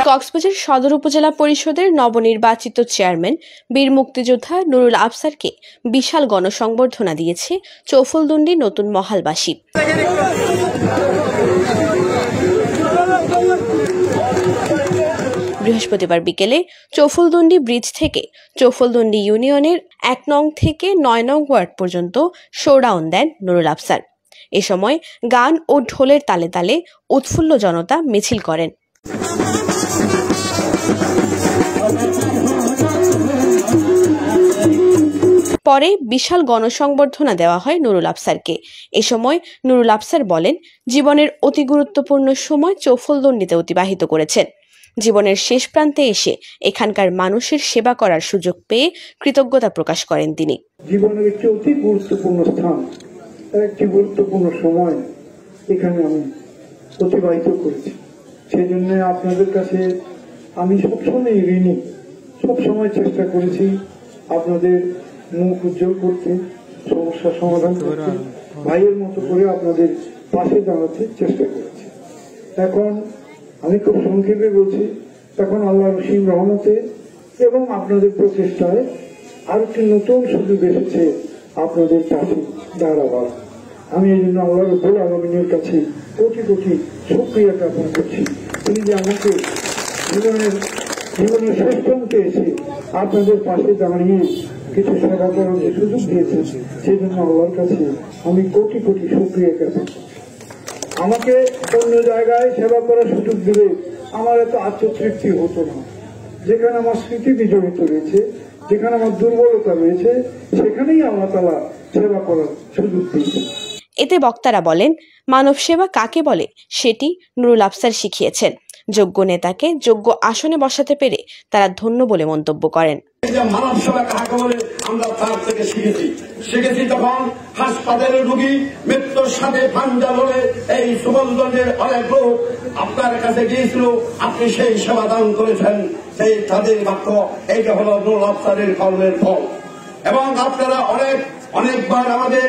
কক্সবাজার সদর উপজেলা পরিষদের নবনির্বাচিত চেয়ারম্যান বীর মুক্তিযোদ্ধা নুরুল আফসারকে বিশাল গণসংবর্ধনা দিয়েছে চৌফুলদুন্ডি নতুন মহালবাসী। বৃহস্পতিবার বিকেলে চৌফুলদুন্ডি ব্রিজ থেকে চৌফুলদুন্ডি ইউনিয়নের ১ নং থেকে ৯ নং ওয়ার্ড পর্যন্ত শোডাউন দেন নুরুল আফসার। এ সময় গান ও ঢোলের তালে তালে উৎফুল্ল জনতা মিছিল করেন। পরে বিশাল গণসংবর্ধনা দেওয়া হয় নুরুল আফসারকে। এ সময় নুরুল আফসার বলেন, জীবনের অতি গুরুত্বপূর্ণ সময় চৌফুলদুন্ডিতে অতিবাহিত করেছেন। জীবনের শেষ প্রান্তে এসে এখানকার মানুষের সেবা করার সুযোগ পেয়ে কৃতজ্ঞতা প্রকাশ করেন তিনি। জীবনের একটি অতি গুরুত্বপূর্ণ স্থান, একটি গুরুত্বপূর্ণ সময় এখানে আমি অতিবাহিত করেছি। সেই জন্য আপনাদের কাছে আমি সবসময় ঋণী। সবসময় চেষ্টা করেছি আপনাদের মুখ উজ্জ্বল করতে, সমস্যার সমাধান করতে, ভাইয়ের মতো করে আপনাদের পাশে দাঁড়াতে চেষ্টা করেছি। এখন আমি খুব সংক্ষেপে বলছি, এখন আল্লাহর অসীম রহমতে এবং আপনাদের প্রচেষ্টায় আর একটি নতুন সুযোগ এসেছে আপনাদের পাশে দাঁড়াবার। আমি এই জন্য আল্লাহ রাব্বুল আলামিনের কাছে কোটি কোটি শুকরিয়া জ্ঞাপন করছি। তিনি যে আমাকে জীবনের শেষ প্রান্তে এসে আপনাদের পাশে দাঁড়িয়ে কিছু সেবা করার যে সুযোগ দিয়েছেন, সেই জন্য আল্লাহর কাছে আমি কোটি কোটি শুকরিয়া জ্ঞাপন করছি। আমাকে অন্য জায়গায় সেবা করার সুযোগ দিলে আমার এত আত্মতৃপ্তি হতো না। যেখানে আমার স্মৃতি বিজড়িত রয়েছে, যেখানে আমার দুর্বলতা রয়েছে, সেখানেই আল্লাহ তাআলা সেবা করার সুযোগ দিয়েছে। এতে বক্তারা বলেন, মানব সেবা কাকে বলে সেটি নুরুল আফসার শিখিয়েছেন। যোগ্য নেতাকে যোগ্য আসনে বসাতে পেরে তারা ধন্য বলে মন্তব্য করেন। মানব সেবা কাকে বলে আমরা তার থেকে শিখেছি তখন হাসপাতালের রোগী মৃত্যুর সাথে পাঞ্জা লড়ে এই সুবলদণ্ডের অনেক লোক আপনার কাছে গিয়েছিল, আপনি সেই সেবা দান করেছেন। সেই তাদের বাক্য, এইটা হল নুরুল আফসারের কর্মের ফল। এবং আপনারা অনেকবার আমাদের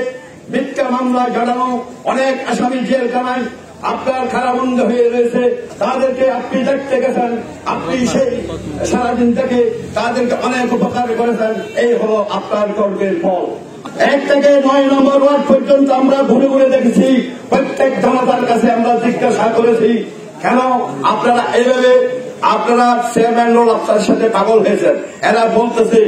মিথ্যা মামলা জড়ানো অনেক আসামি জেলখানায় আপনার খারাপবন্ধ হয়ে রয়েছে, তাদেরকে আপনি দেখতে গেছেন, আপনি সেই সারাদিন থেকে তাদেরকে অনেক উপকার করেছেন। এই হলো আপনার কর্মের ফল। ১ থেকে ৯ নম্বর ওয়ার্ড পর্যন্ত আমরা ঘুরে ঘুরে দেখেছি, প্রত্যেক জনতার কাছে আমরা জিজ্ঞাসা করেছি, কেন আপনারা এইভাবে আপনারা চেয়ারম্যান নুরুল আফসারের সাথে পাগল হয়েছেন। এরা বলতেছে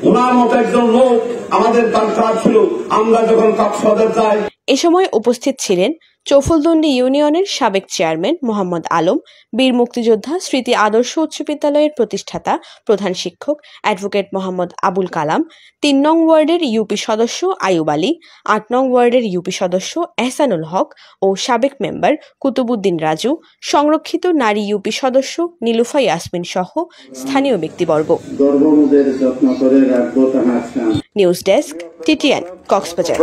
ওনার মতো একজন লোক আমাদের দরকার ছিল, আমরা যখন কক্সবাজার যাই। এ সময় উপস্থিত ছিলেন চৌফুলদুন্ডি ইউনিয়নের সাবেক চেয়ারম্যান মোহাম্মদ আলম, বীর মুক্তিযোদ্ধা স্মৃতি আদর্শ উচ্চ বিদ্যালয়ের প্রতিষ্ঠাতা প্রধান শিক্ষক অ্যাডভোকেট মোহাম্মদ আবুল কালাম, ৩ নং ওয়ার্ডের ইউপি সদস্য আয়ুব আলী, ৮ নং ওয়ার্ডের ইউপি সদস্য এহসানুল হক ও সাবেক মেম্বার কুতুবুদ্দিন রাজু, সংরক্ষিত নারী ইউপি সদস্য নীলুফা ইয়াসমিন সহ স্থানীয় ব্যক্তিবর্গ। News desk, TTN, Cox's Bazar.